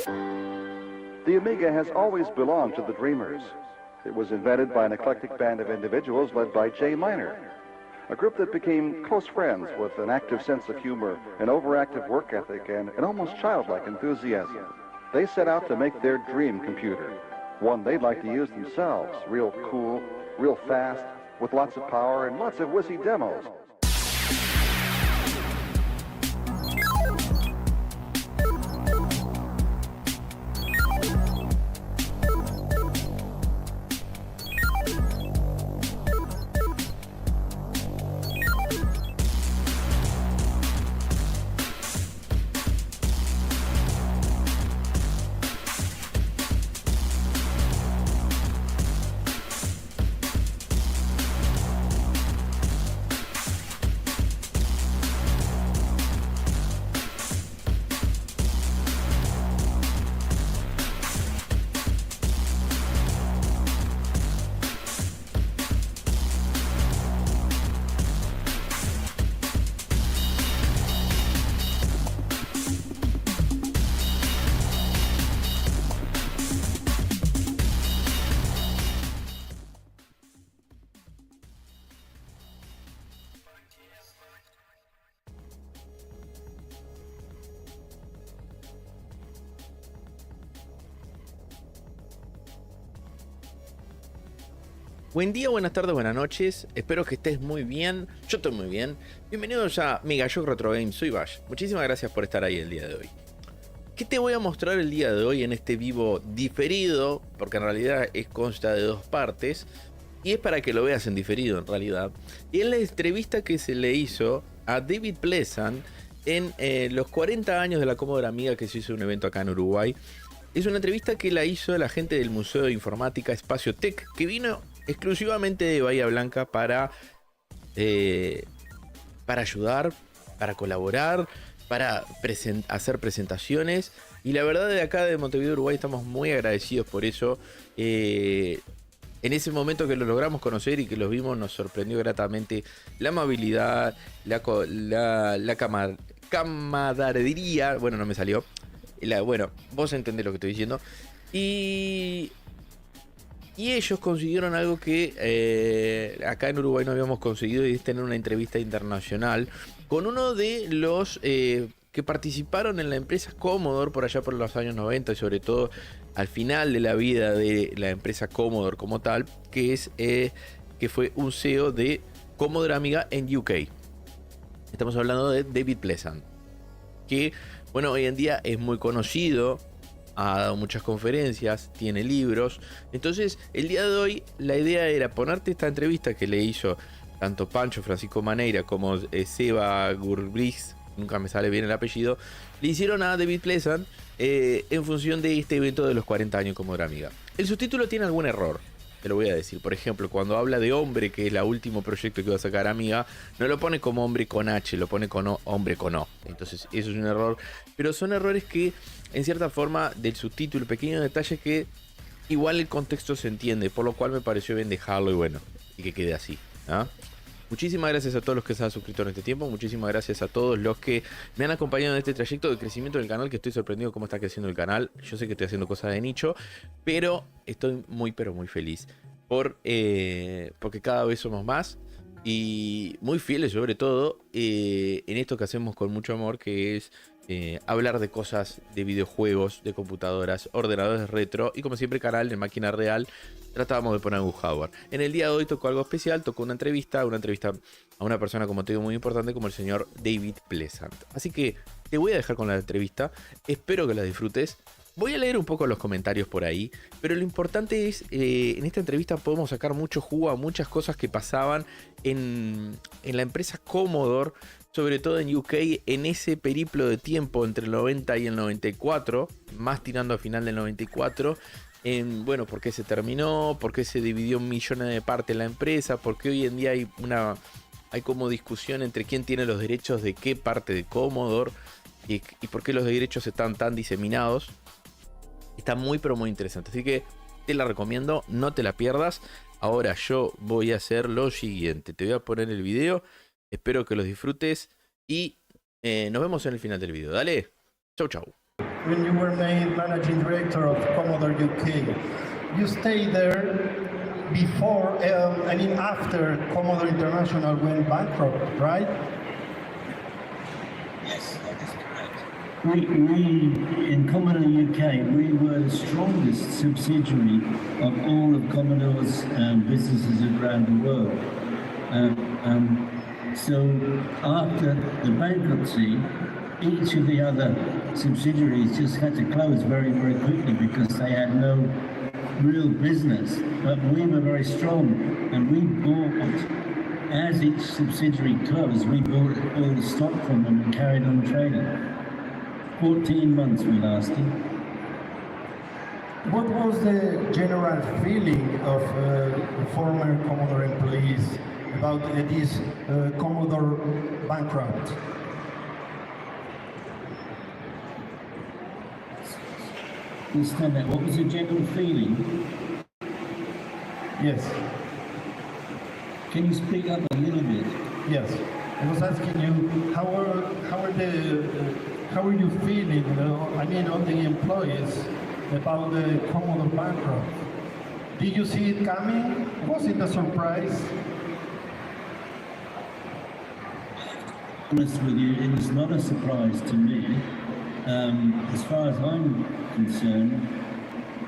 The Amiga has always belonged to the dreamers. It was invented by an eclectic band of individuals led by Jay Miner, a group that became close friends with an active sense of humor, an overactive work ethic, and an almost childlike enthusiasm. They set out to make their dream computer, one they'd like to use themselves, real cool, real fast, with lots of power and lots of whizzy demos. Buen día, buenas tardes, buenas noches. Espero que estés muy bien. Yo estoy muy bien. Bienvenidos a Amiga, yo Retro Game, soy Bash. Muchísimas gracias por estar ahí el día de hoy. ¿Qué te voy a mostrar el día de hoy en este vivo diferido? Porque en realidad consta de dos partes. Y es para que lo veas en diferido en realidad. Y es la entrevista que se le hizo a David Pleasance en los 40 años de la Commodore Amiga, que se hizo un evento acá en Uruguay. Es una entrevista que la hizo la gente del Museo de Informática Espacio Tech, que vino exclusivamente de Bahía Blanca para ayudar, para colaborar, para hacer presentaciones. Y la verdad, de acá de Montevideo Uruguay estamos muy agradecidos por eso. En ese momento que lo logramos conocer y que los vimos, nos sorprendió gratamente la amabilidad, la camaradería. Bueno, no me salió. Bueno, vos entendés lo que estoy diciendo. Y ellos consiguieron algo que acá en Uruguay no habíamos conseguido, y es tener una entrevista internacional con uno de los que participaron en la empresa Commodore por allá por los años 90, y sobre todo al final de la vida de la empresa Commodore como tal, que fue un CEO de Commodore Amiga en UK. Estamos hablando de David Pleasance, que bueno, hoy en día es muy conocido. Ha dado muchas conferencias, tiene libros. Entonces, el día de hoy la idea era ponerte esta entrevista que le hizo tanto Pancho Francisco Maneira como Seba Gurbrix, nunca me sale bien el apellido, le hicieron a David Pleasance en función de este evento de los 40 años como era Amiga. El subtítulo tiene algún error, te lo voy a decir. Por ejemplo, cuando habla de Hombre, que es el último proyecto que va a sacar Amiga, no lo pone como Hombre con H, lo pone con Hombre con O. Entonces, eso es un error. Pero son errores que, en cierta forma, del subtítulo, pequeños detalles que igual el contexto se entiende, por lo cual me pareció bien dejarlo y bueno, y que quede así, ¿ah? Muchísimas gracias a todos los que se han suscrito en este tiempo. Muchísimas gracias a todos los que me han acompañado en este trayecto de crecimiento del canal, que estoy sorprendido cómo está creciendo el canal. Yo sé que estoy haciendo cosas de nicho, pero estoy muy feliz porque cada vez somos más y muy fieles, sobre todo en esto que hacemos con mucho amor, que es hablar de cosas de videojuegos, de computadoras, ordenadores retro y, como siempre, canal de máquina real. Tratábamos de poner un hardware. En el día de hoy tocó algo especial, tocó una entrevista a una persona, como te digo, muy importante, como el señor David Pleasance. Así que te voy a dejar con la entrevista, espero que la disfrutes. Voy a leer un poco los comentarios por ahí, pero lo importante es, en esta entrevista podemos sacar mucho jugo a muchas cosas que pasaban en la empresa Commodore, sobre todo en UK, en ese periplo de tiempo entre el 90 y el 94, más tirando a final del 94. Bueno, por qué se terminó, por qué se dividió en millones de partes la empresa, por qué hoy en día hay como discusión entre quién tiene los derechos de qué parte de Commodore y por qué los derechos están tan diseminados. Está muy interesante, así que te la recomiendo, no te la pierdas. Ahora yo voy a hacer lo siguiente, te voy a poner el video, espero que los disfrutes y nos vemos en el final del video. Dale, chau. when you were made managing director of Commodore UK. You stayed there before, after Commodore International went bankrupt, right? Yes, that is correct. We in Commodore UK, we were the strongest subsidiary of all of Commodore's businesses around the world. So after the bankruptcy, each of the other subsidiaries just had to close very, very quickly because they had no real business. But we were very strong, and we bought, as each subsidiary closed, we bought all the stock from them and carried on trading. 14 months we lasted. What was the general feeling of the former Commodore employees about this Commodore bankrupt? Understand that? What was the general feeling? Yes. Can you speak up a little bit? Yes. I was asking you, how are you feeling? All the employees about the Commodore bankrupt. Did you see it coming? Was it a surprise? Honest with you, it was not a surprise to me. As far as I'm concerned,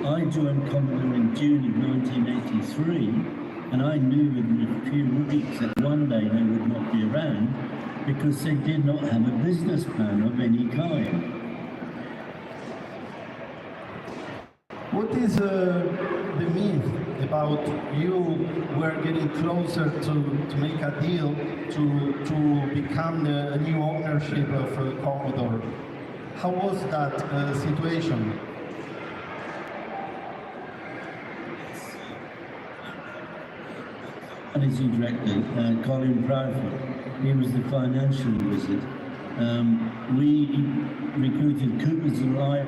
I joined Commodore in June of 1983, and I knew within a few weeks that one day they would not be around because they did not have a business plan of any kind. What is the myth about you were getting closer to make a deal to become the new ownership of Commodore? How was that situation? Managing director, Colin Proudfoot, he was the financial wizard. We recruited Coopers and Lyon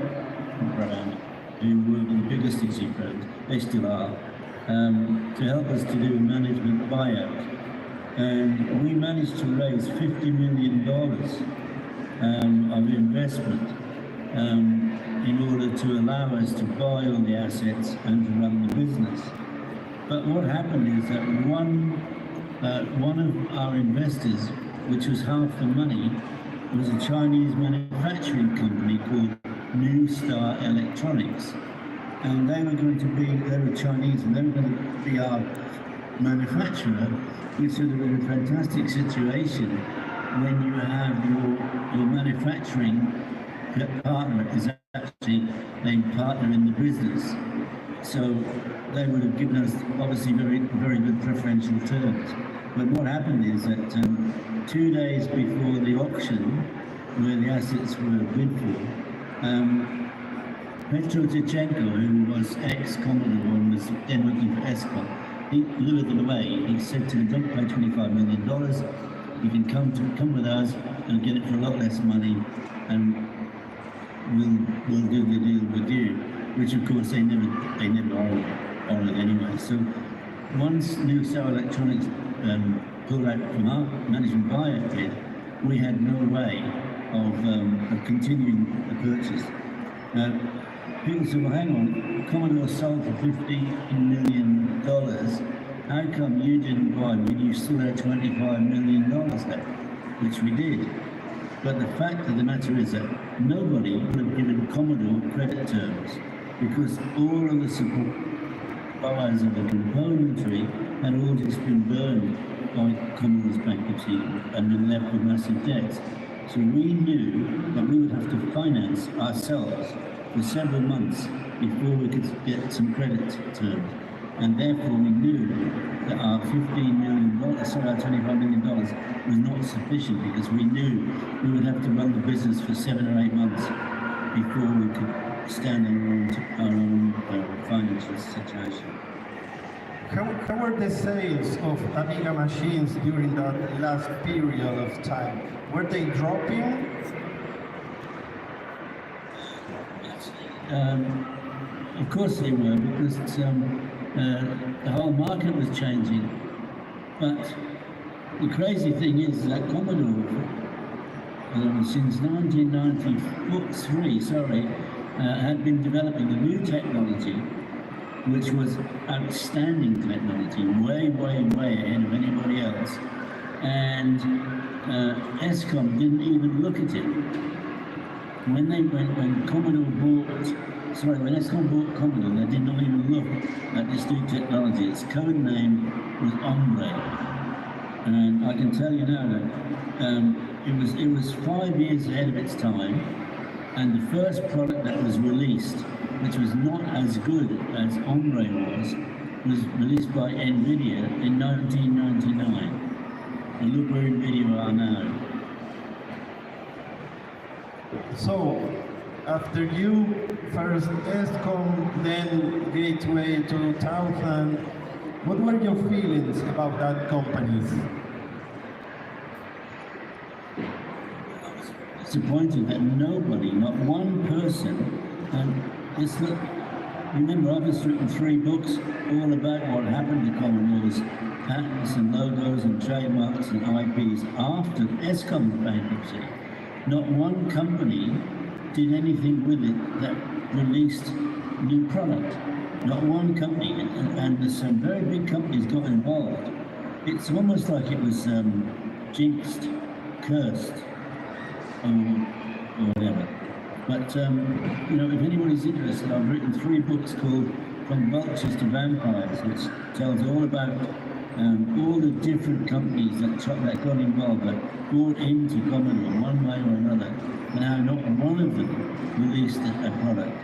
brand, who were the biggest easy brand, they still are, to help us to do a management buyout. And we managed to raise $50 million of investment in order to allow us to buy all the assets and to run the business. But what happened is that one of our investors, which was half the money, was a Chinese manufacturing company called New Star Electronics. And they were Chinese, and they were going to be our manufacturer, which would have been a fantastic situation when you have your manufacturing partner is actually a partner in the business. So they would have given us obviously very, very good preferential terms. But what happened is that 2 days before the auction, where the assets were bid for, Petro Tichenko, who was ex-Commodore and was then working for ESCOM, he lured them away. He said to them, don't pay $25 million. You can come with us and get it for a lot less money, and we'll do the deal with you. Which of course they never honoured anyway. So once New Star Electronics pulled out from our management buyout bid, we had no way of continuing the purchase. People said, well, hang on, Commodore sold for $15 million. How come you didn't buy when you still had $25 million left? Which we did. But the fact of the matter is that nobody would have given Commodore credit terms because all of the suppliers of the componentry had all just been burned by Commodore's bankruptcy and been left with massive debts. So we knew that we would have to finance ourselves for several months before we could get some credit terms. And therefore we knew that our $25 million was not sufficient because we knew we would have to run the business for 7 or 8 months before we could stand on our own financial situation. How were the sales of Amiga machines during that last period of time? Were they dropping? Of course they were, because the whole market was changing. But the crazy thing is that Commodore, since 1993, had been developing a new technology, which was outstanding technology, way, way, way ahead of anybody else. And ESCOM didn't even look at it. When ESCOM bought Commodore, they did not even look at this new technology. Its code name was Hombre. And I can tell you now that it was 5 years ahead of its time, and the first product that was released, which was not as good as Hombre was released by NVIDIA in 1999. And look where NVIDIA are now. So, after you, first ESCOM, then Gateway 2000, what were your feelings about that companies? Disappointed that nobody, not one person, and it's not, remember I've just written 3 books all about what happened to Commodore's patents and logos and trademarks and IPs after ESCOM's bankruptcy. Not one company did anything with it that released new product. Not one company, and there's some very big companies got involved. It's almost like it was jinxed, cursed, or whatever. But you know, if anybody's interested, I've written 3 books called From Vultures to Vampires, which tells all about all the different companies that got involved, that bought into Commodore one way or another, and how not one of them released a product.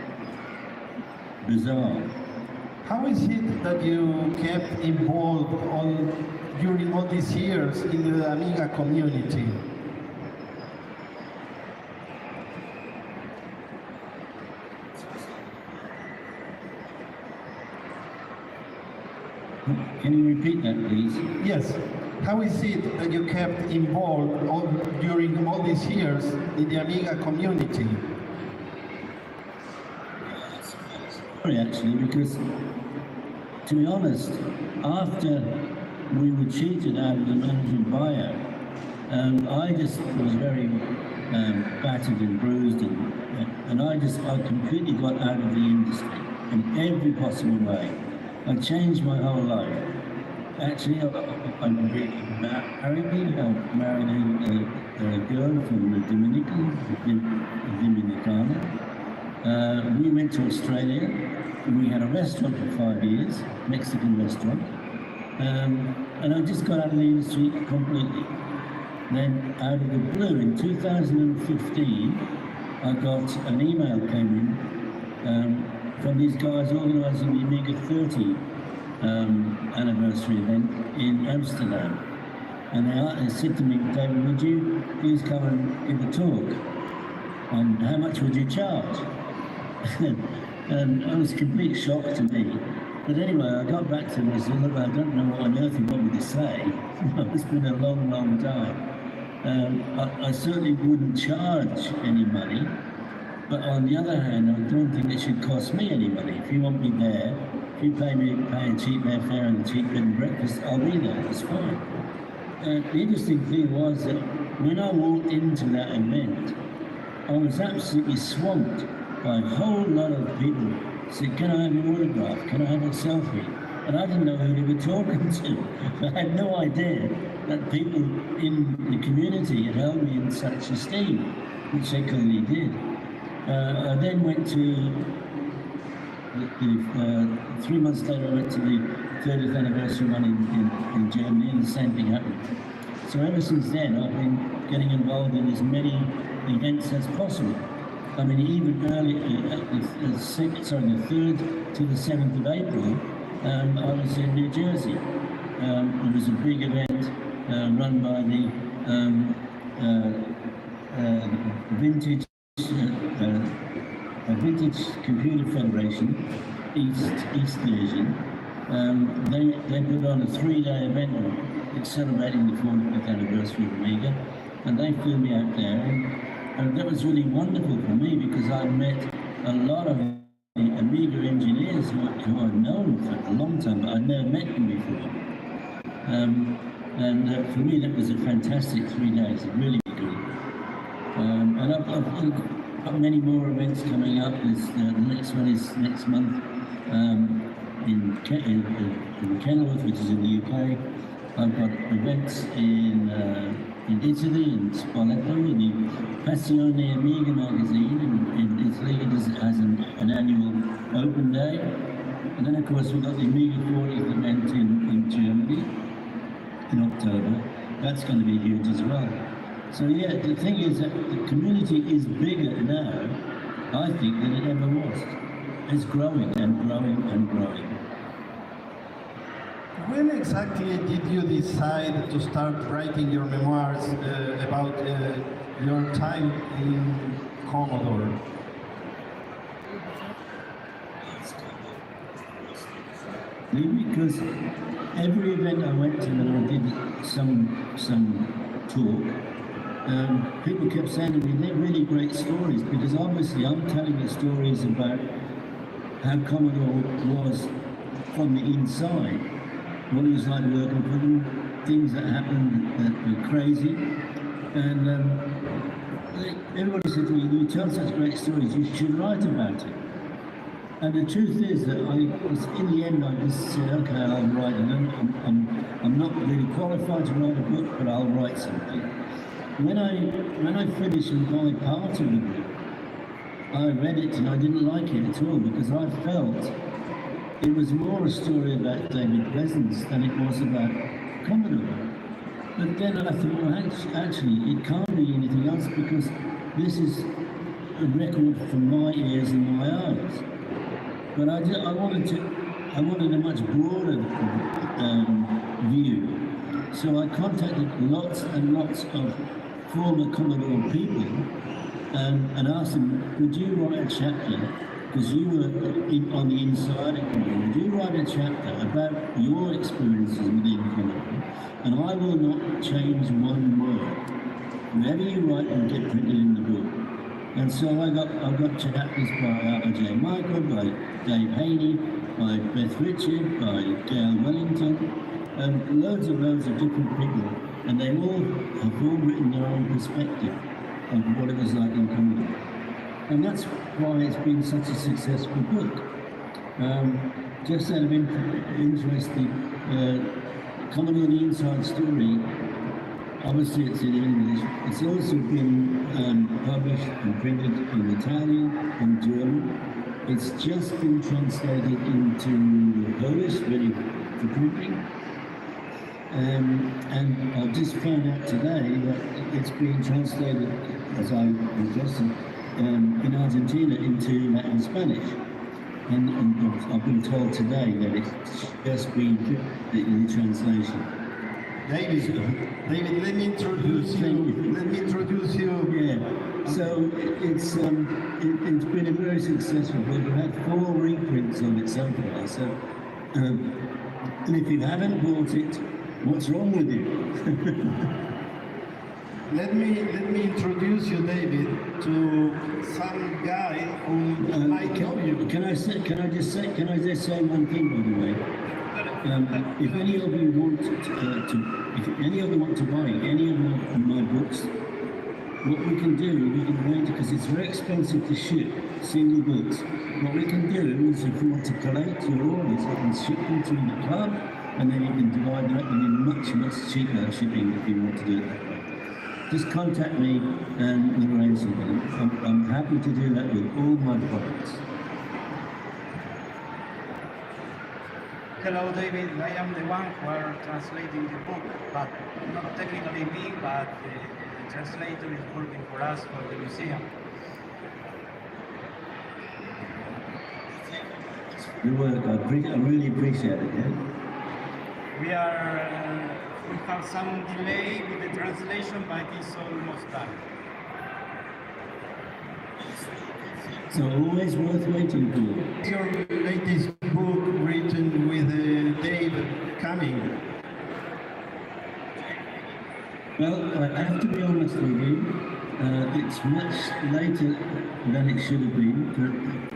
Bizarre. How is it that you kept involved during all these years in the Amiga community? Can you repeat that, please? Yes. How is it that you kept involved during all these years in the Amiga community? Sorry, actually, because to be honest, after we were cheated out of the management buyout, I just was very battered and bruised, and I completely got out of the industry in every possible way. I changed my whole life. Actually, I'm married. I married a girl from the Dominicana. We went to Australia. We had a restaurant for 5 years, Mexican restaurant. And I just got out of the industry completely. Then, out of the blue, in 2015, I got an email came in from these guys organising the Amiga 30 anniversary event in Amsterdam. And they said to me, David, would you please come and give a talk? And how much would you charge? And it was a complete shock to me. But anyway, I got back to them and said, look, I don't know what on earth you want me to say. It's been a long, long time. I certainly wouldn't charge any money. But on the other hand, I don't think it should cost me any money. If you want me there, if you pay a cheap airfare and a cheap bed and breakfast, I'll be there, it's fine. The interesting thing was that when I walked into that event, I was absolutely swamped by a whole lot of people said, can I have your autograph? Can I have a selfie? And I didn't know who they were talking to. I had no idea that people in the community had held me in such esteem, which they clearly did. I then went to, 3 months later, I went to the 30th anniversary one in Germany, and the same thing happened. So ever since then, I've been getting involved in as many events as possible. I mean, even early, the 3rd to the 7th of April, I was in New Jersey. It was a big event run by the Vintage Computer Federation, East Division. They put on a 3-day event celebrating the 40th anniversary of Amiga, and they flew me out there. And that was really wonderful for me because I met a lot of the Amiga engineers who I've known for a long time, but I'd never met them before. And for me, that was a fantastic 3 days, really good. And got many more events coming up. The next one is next month in Kenilworth, which is in the UK. I've got events in Italy, in Spoleto, in the Passione Amiga magazine in Italy. It has an annual open day. And then, of course, we've got the Amiga 40th event in Germany in October. That's going to be huge as well. So, yeah, the thing is that the community is bigger now, I think, than it ever was. It's growing and growing and growing. When exactly did you decide to start writing your memoirs about your time in Commodore? Because every event I went to and I did some talk, people kept saying to me, they're really great stories, because obviously I'm telling the stories about how Commodore was from the inside, what it was like working for them, things that happened that were crazy, and everybody said to me, you tell such great stories, you should write about it. And the truth is that in the end, I just said, okay, I'll write it. I'm not really qualified to write a book, but I'll write something. When I finished my part of the book, I read it and I didn't like it at all, because I felt it was more a story about David Pleasance than it was about Commodore. But then I thought, well, actually, it can't be anything else, because this is a record from my ears and my eyes. But I wanted a much broader view. So I contacted lots and lots of former Commodore people and asked them, would you write a chapter, because you were on the inside of Commodore, would you write a chapter about your experiences within Commodore? And I will not change one word. Whatever you write will get printed in the book. And so I got chapters by R.J. Michael, by Dave Haney, by Beth Richard, by Gail Wellington, and loads of different people. And they all have written their own perspective of what it was like in Commodore. And that's why it's been such a successful book. Just out of interest, Commodore the Inside Story, obviously it's in English. It's also been published and printed in Italian and German. It's just been translated into Polish, ready for printing. And I've just found out today that it's being translated, as I requested, in Argentina into Latin Spanish. And I've been told today that it's just been the translation. David, let me introduce you. Yeah. So it's been a very successful book. We've had 4 reprints of it so far. So, and if you haven't bought it, what's wrong with you? Let me introduce you, David, to some guy who might know you. Can I just say one thing, by the way? If any of you want to buy any of my books, what we can do, we can arrange, because it's very expensive to ship single books. What we can do is, if you want to collect your orders, you can ship them through the club, and then you can divide that and in much cheaper shipping if you want to do it that way. Just contact me and we'll arrange something. I'm happy to do that with all my products. Hello, David. I am the one who are translating the book, but not technically me, but the translator is working for us for the museum. Good work. I really appreciate it. Yeah? We have some delay with the translation, but it's almost done. So always worth waiting for. Your latest book written with Dave coming. Well, I have to be honest with you. It's much later than it should have been for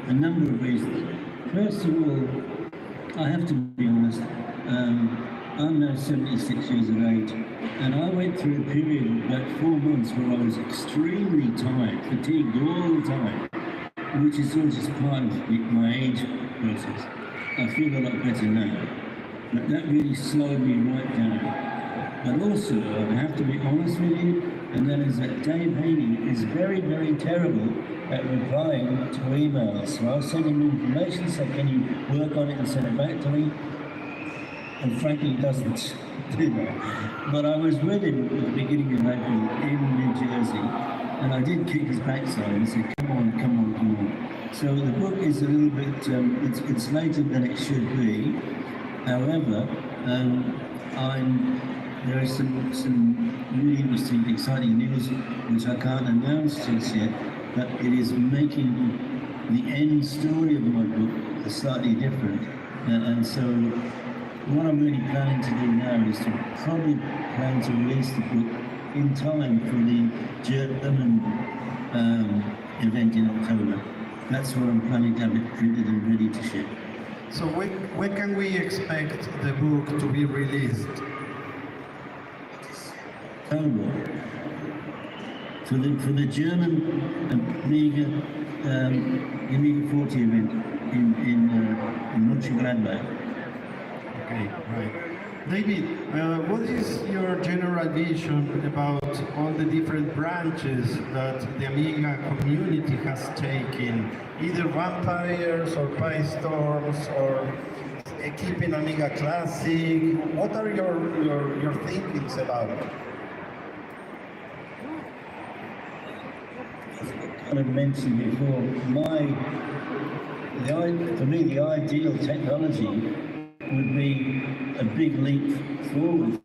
a number of reasons. First of all, I have to be honest. I'm now 76 years of age, and I went through a period of about 4 months where I was extremely tired, fatigued all the time, which is all just part of my age process. I feel a lot better now, but that really slowed me right down. But also, I have to be honest with you, and that is that Dave Haney is very, very terrible at replying to emails. So I'll send him information, say, can you work on it and send it back to me? And frankly, he doesn't do that. But I was with him at the beginning of April in New Jersey, and I did kick his backside and said, come on, come on, come on. So the book is a little bit, it's later than it should be. However, there is some really interesting, exciting news which I can't announce just yet, but it is making the end story of my book slightly different. And so what I'm really planning to do now is to probably plan to release the book in time for the German event in October. That's what I'm planning to have it printed and ready to ship. So when can we expect the book to be released? October. For the German Amiga 40 event in Mönchengladbach. Okay, right. David, what is your general vision about all the different branches that the Amiga community has taken, either vampires or pie storms or keeping Amiga classic? What are your thinkings about it? I mentioned before, for me, the ideal technology would be a big leap forward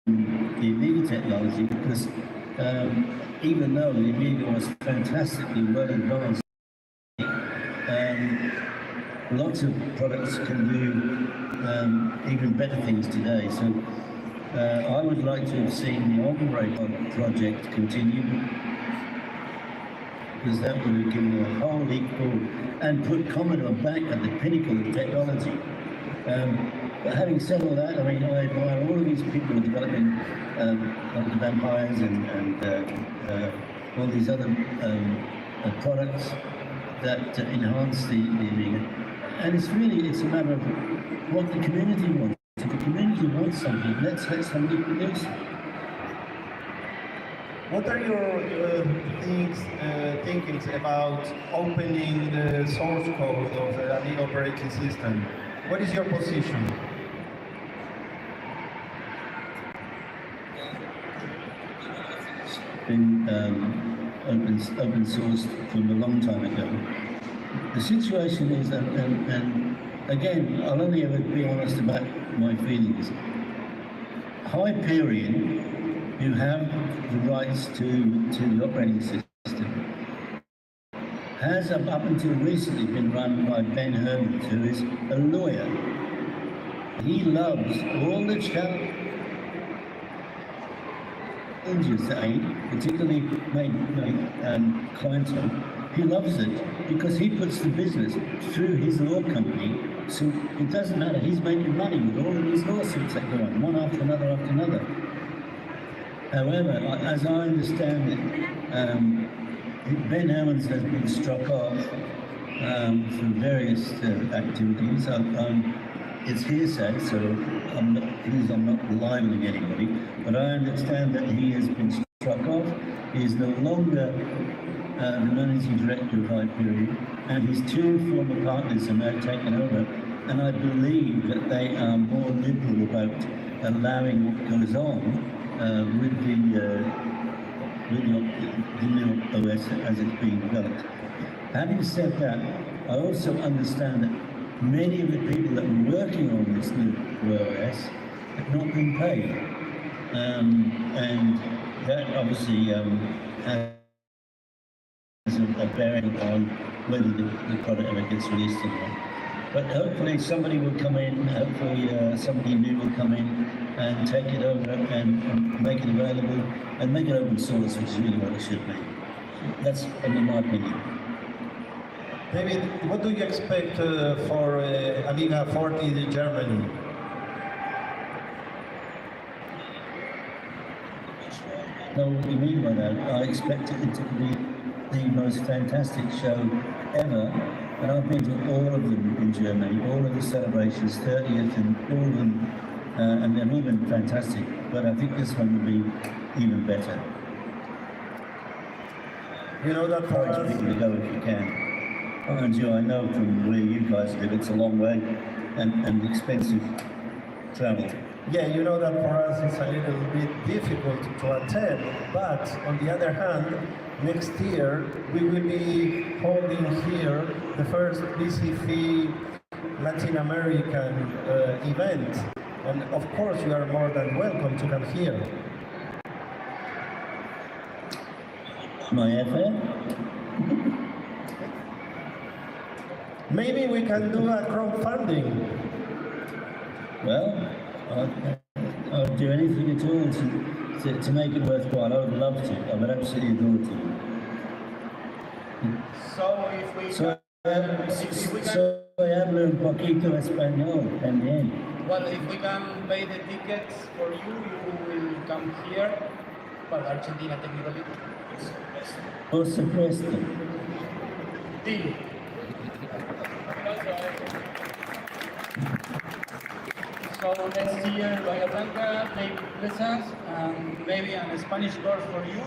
in the Amiga technology, because even though the Amiga was fantastically well advanced, lots of products can do even better things today. So I would like to have seen the Operator project continue, because that would have given a whole leap forward and put Commodore back at the pinnacle of technology. But having said all that, I mean, I admire all of these people developing like the vampires and all these other products that enhance the Amiga. And it's a matter of what the community wants. If the community wants something, let's let somebody produce it. What are your thinkings about opening the source code of the Amiga operating system? What is your position? Been open sourced from a long time ago. The situation is, and again, I'll only ever be honest about my feelings. Hyperion, who have the rights to the operating system, has up until recently been run by Ben Herman, who is a lawyer. He loves all the challenges that particularly made clientele. He loves it because he puts the business through his law company, so it doesn't matter, he's making money with all of these lawsuits that go on, one after another after another. However, as I understand it, Ben Herman has been struck off for various activities. It's hearsay, so I'm not libeling anybody, but I understand that he has been struck off. He is no longer the managing director of Hyperion, and his two former partners are now taken over, and I believe that they are more liberal about allowing what goes on with the new OS as it's being developed. Having said that, I also understand that many of the people that were working on this new OS have not been paid, and that obviously has a bearing on whether the product ever gets released or not. But hopefully somebody will come in, somebody new will come in and take it over and make it available and make it open source, which is really what it should be. That's in my opinion. David, what do you expect for Amiga 40 in Germany? know what you mean by that. I expected it to be the most fantastic show ever, and I've been to all of them in Germany, all of the celebrations, 30th and all of them, and they've all been fantastic, but I think this one will be even better. You know that for Encourage us, people to go if you can. And you, I know from where you guys live, it's a long way and expensive travel. yeah, you know that for us it's a little bit difficult to attend, but on the other hand, next year we will be holding here the first BCC Latin American event, and of course you are more than welcome to come here. My airfare? Maybe we can do a crowdfunding. Well, I'll do anything at all to make it worthwhile. I would love to. I would absolutely adore to. So if we So, if we can, soy hablo un poquito español también. well, if we can pay the tickets for you, you will come here. Well, Argentina technically. Por supuesto. Deal. So next year, Bahia Blanca, David Pleasance, and maybe a Spanish course for you.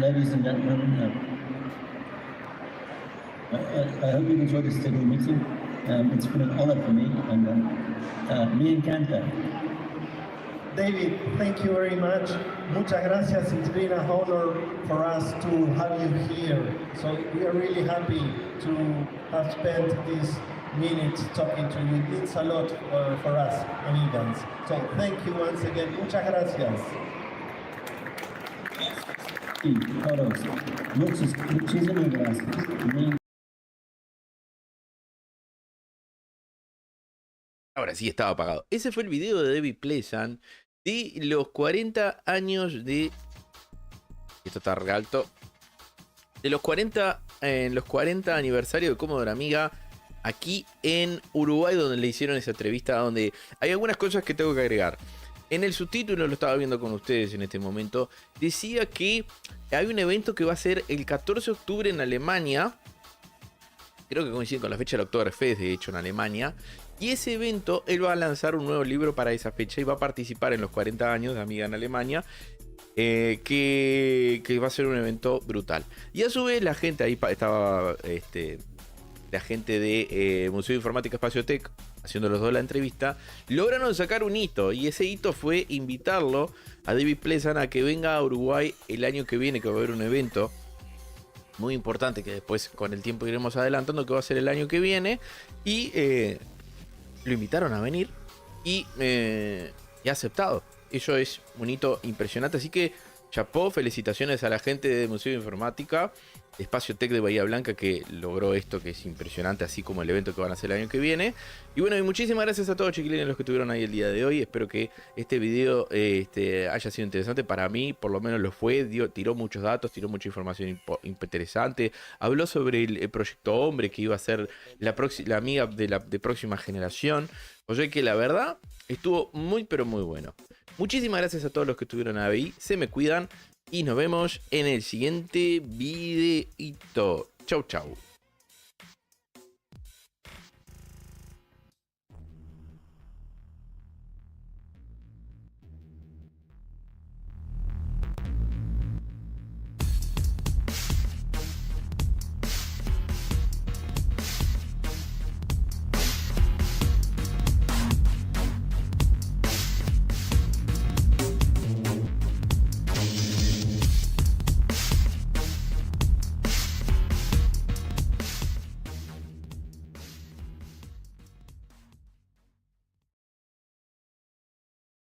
Ladies and gentlemen, I hope you enjoyed this study meeting. It's been an honor for me, and me encanta. David, thank you very much. Muchas gracias. It's been an honor for us to have you here. So we are really happy to have spent these minutes talking to you. It means a lot for us, amigos. So thank you once again. Muchas gracias. Sí, todos. Muchísimas gracias. Ahora sí estaba apagado. Ese fue el video de David Pleasance de los 40 años de... Esto está re alto. De los 40 aniversarios de Commodore Amiga aquí en Uruguay, donde le hicieron esa entrevista, donde hay algunas cosas que tengo que agregar. En el subtítulo, lo estaba viendo con ustedes en este momento, decía que hay un evento que va a ser el 14 de octubre en Alemania. Creo que coincide con la fecha del Oktoberfest, de hecho, en Alemania. Y ese evento, él va a lanzar un nuevo libro para esa fecha y va a participar en los 40 años de Amiga en Alemania. Que va a ser un evento brutal. Y a su vez, la gente ahí estaba... la gente de Museo de Informática Espacio Tech, haciendo los dos la entrevista, lograron sacar un hito. Y ese hito fue invitarlo a David Pleasance a que venga a Uruguay el año que viene, que va a haber un evento muy importante que después con el tiempo iremos adelantando, que va a ser el año que viene. Y lo invitaron a venir y ha aceptado. Eso es un hito impresionante. Así que chapó, felicitaciones a la gente de Museo de Informática, Espacio Tech de Bahía Blanca, que logró esto, que es impresionante, así como el evento que van a hacer el año que viene. Y bueno, y muchísimas gracias a todos, chiquilines, los que estuvieron ahí el día de hoy. Espero que este video haya sido interesante. Para mí, por lo menos lo fue. Tiró muchos datos, tiró mucha información interesante. Habló sobre el proyecto Hombre, que iba a ser la amiga de próxima generación. O sea que la verdad, estuvo muy, pero muy bueno. Muchísimas gracias a todos los que estuvieron ahí. Se me cuidan. Y nos vemos en el siguiente videito. Chau, chau.